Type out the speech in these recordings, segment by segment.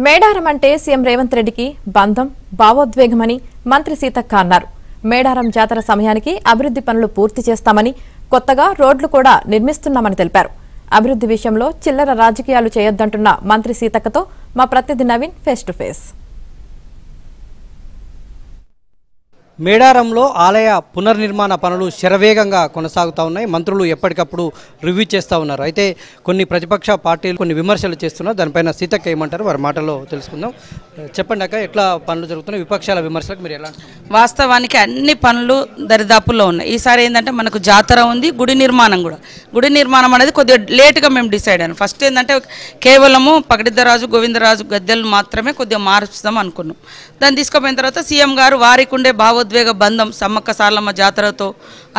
మేడారం అంటే సీఎం రేవంత్ రెడ్డికి బంధం భావోద్వేగమని మంత్రి సీతక్క అన్నారు. మేడారం జాతర సమయానికి అభివృద్ధి పనులు పూర్తి చేస్తామని, కొత్తగా రోడ్లు కూడా నిర్మిస్తున్నామని తెలిపారు. అభివృద్ధి విషయంలో చిల్లర రాజకీయాలు చేయొద్దంటున్న మంత్రి సీతక్కతో మా ప్రతినిధి నవీన్ ఫేస్ టు ఫేస్. మేడారంలో ఆలయ పునర్నిర్మాణ పనులు శరవేగంగా కొనసాగుతూ ఉన్నాయి. మంత్రులు ఎప్పటికప్పుడు రివ్యూ చేస్తూ ఉన్నారు. అయితే కొన్ని ప్రతిపక్ష పార్టీలు కొన్ని విమర్శలు చేస్తున్నారు. దానిపైన సీతక్క ఏమంటారు వారి మాటల్లో తెలుసుకుందాం. చెప్పండి అక్క, ఎట్లా పనులు జరుగుతున్నాయి? విపక్షాల విమర్శలకు మీరు ఎలా? వాస్తవానికి అన్ని పనులు దరిదాపుల్లో ఉన్నాయి. ఈసారి ఏంటంటే మనకు జాతర ఉంది, గుడి నిర్మాణం కూడా. గుడి నిర్మాణం అనేది కొద్దిగా లేటుగా మేము డిసైడ్ అయ్యాను. ఫస్ట్ ఏంటంటే కేవలము పగడిద్దరాజు గోవిందరాజు గద్దెలు మాత్రమే కొద్దిగా మార్చుదాం అనుకున్నాం. దాన్ని తీసుకుపోయిన తర్వాత సీఎం గారు వారికి ఉండే భావోద్వేగ బంధం సమ్మక్క సారలమ్మ జాతరతో,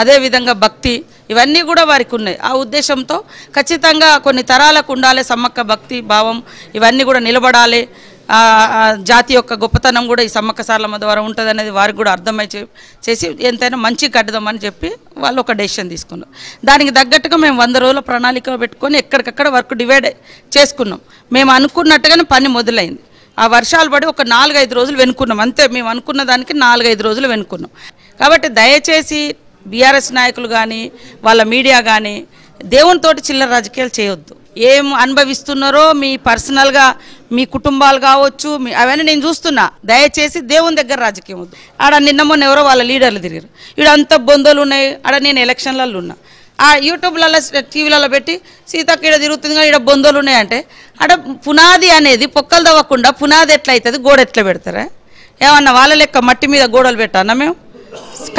అదేవిధంగా భక్తి, ఇవన్నీ కూడా వారికి ఉన్నాయి. ఆ ఉద్దేశంతో ఖచ్చితంగా కొన్ని తరాలకు ఉండాలి సమ్మక్క భక్తి భావం, ఇవన్నీ కూడా నిలబడాలి. జాతి యొక్క గొప్పతనం కూడా ఈ సమ్మక్క సారలమ్మ ద్వారా ఉంటుంది అనేది వారికి కూడా అర్థమై చేసి ఎంతైనా మంచి కట్టుదామని చెప్పి వాళ్ళు ఒక డెసిషన్ తీసుకున్నారు. దానికి తగ్గట్టుగా మేము 100 రోజుల ప్రణాళిక పెట్టుకొని ఎక్కడికక్కడ వర్క్ డివైడ్ చేసుకున్నాం. మేము అనుకున్నట్టుగానే పని మొదలైంది. ఆ వర్షాలు పడి ఒక 4-5 రోజులు వెనుకున్నాం అంతే. మేము అనుకున్న దానికి 4-5 రోజులు వెనుకున్నాం. కాబట్టి దయచేసి బీఆర్ఎస్ నాయకులు కానీ వాళ్ళ మీడియా కానీ దేవునితోటి చిల్లర రాజకీయాలు చేయొద్దు. ఏం అనుభవిస్తున్నారో మీ పర్సనల్గా మీ కుటుంబాలు కావచ్చు, అవన్నీ నేను చూస్తున్నా. దయచేసి దేవుని దగ్గర రాజకీయం వద్దు. ఆడ నిన్న మొన్న ఎవరో వాళ్ళ లీడర్లు తిరిగారు. ఈడంతా బొందలు ఉన్నాయి. ఆడ నేను ఎలక్షన్లలో ఉన్నా. ఆ యూట్యూబ్లలో టీవీలలో పెట్టి సీతక్క ఈడ తిరుగుతుంది కానీ ఈడ బొందలు ఉన్నాయంటే, ఆడ పునాది అనేది పొక్కలు తవ్వకుండా పునాది ఎట్లా అవుతుంది, గోడ ఎట్లా పెడతారా? ఏమన్నా వాళ్ళ లెక్క మట్టి మీద గోడలు పెట్టానా? మేము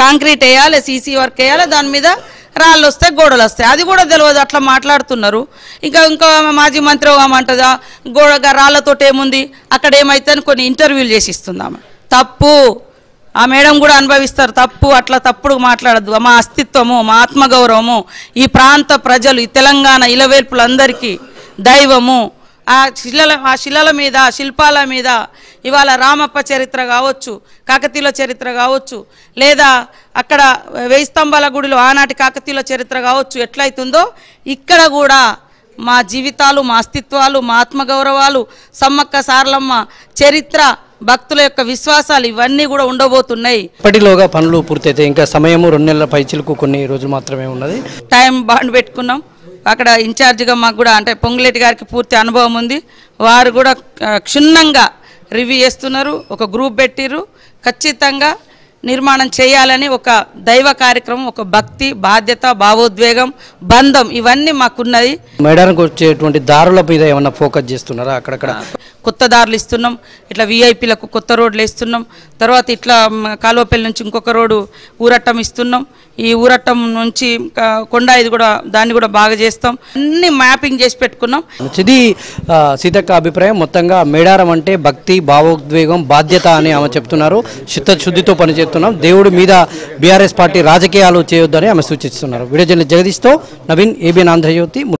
కాంక్రీట్ వేయాలి, సీసీ వర్క్ వేయాలి, దాని మీద రాళ్ళు వస్తాయి, గోడలు వస్తాయి. అది కూడా తెలియదు. అట్లా మాట్లాడుతున్నారు. ఇంకా మాజీ మంత్రి ఏమంటుందా, గోడగా రాళ్లతోటి ఏముంది అక్కడ ఏమైతే అని కొన్ని ఇంటర్వ్యూలు చేసి ఇస్తుందామా? తప్పు. ఆ మేడం కూడా అనుభవిస్తారు. తప్పు. అట్లా తప్పుడు మాట్లాడద్దు. మా అస్తిత్వము, మా ఆత్మగౌరవము, ఈ ప్రాంత ప్రజలు, ఈ తెలంగాణ ఇలవేల్పులందరికీ దైవము. ఆ శిలల మీద, శిల్పాల మీద ఇవాళ రామప్ప చరిత్ర కావచ్చు, కాకతీయుల చరిత్ర కావచ్చు, లేదా అక్కడ 1000 స్తంభాల గుడిలో ఆనాటి కాకతీయుల చరిత్ర కావచ్చు, ఎట్లయితుందో ఇక్కడ కూడా మా జీవితాలు, మా అస్తిత్వాలు, మా ఆత్మగౌరవాలు, సమ్మక్క సారలమ్మ చరిత్ర, భక్తుల యొక్క విశ్వాసాలు ఇవన్నీ కూడా ఉండబోతున్నాయి. ఇప్పటిలోగా పనులు పూర్తయితే ఇంకా సమయము 2 నెలల పైచిలకు కొన్ని రోజులు మాత్రమే ఉన్నది. టైం బాండ్ పెట్టుకున్నాం. అక్కడ ఇన్ఛార్జిగా మాకు కూడా అంటే పొంగులేటి గారికి పూర్తి అనుభవం ఉంది. వారు కూడా క్షుణ్ణంగా రివ్యూ చేస్తున్నారు. ఒక గ్రూప్ పెట్టిర్రు. ఖచ్చితంగా నిర్మాణం చేయాలని ఒక దైవ కార్యక్రమం, ఒక భక్తి, బాధ్యత, భావోద్వేగం, బంధం ఇవన్నీ మాకున్నది. మేడారంకు వచ్చేటువంటి దారుల మీద ఏమన్నా ఫోకస్ చేస్తున్నారా? అక్కడక్కడ కొత్త దారులు ఇస్తున్నాం. ఇట్లా వీఐపీలకు కొత్త రోడ్లు ఇస్తున్నాం. తర్వాత ఇట్లా కాలువపల్లి నుంచి ఇంకొక రోడ్డు ఊరట్టం ఇస్తున్నాం. ఈ ఊరట్టం నుంచి కొండ ఇది కూడా దాన్ని కూడా బాగా చేస్తాం. అన్ని మ్యాపింగ్ చేసి పెట్టుకున్నాం. ఇది సీతక్క అభిప్రాయం. మొత్తంగా మేడారం అంటే భక్తి, భావోద్వేగం, బాధ్యత అని ఆమె చెప్తున్నారు. చిత్తశుద్ధితో పనిచేస్తున్నాం. దేవుడి మీద బీఆర్ఎస్ పార్టీ రాజకీయాలు చేయొద్దని ఆమె సూచిస్తున్నారు. వీడియో జర్నలిస్ట్ జగదీష్తో నవీన్, ఏబిఎన్ ఆంధ్రజ్యోతి.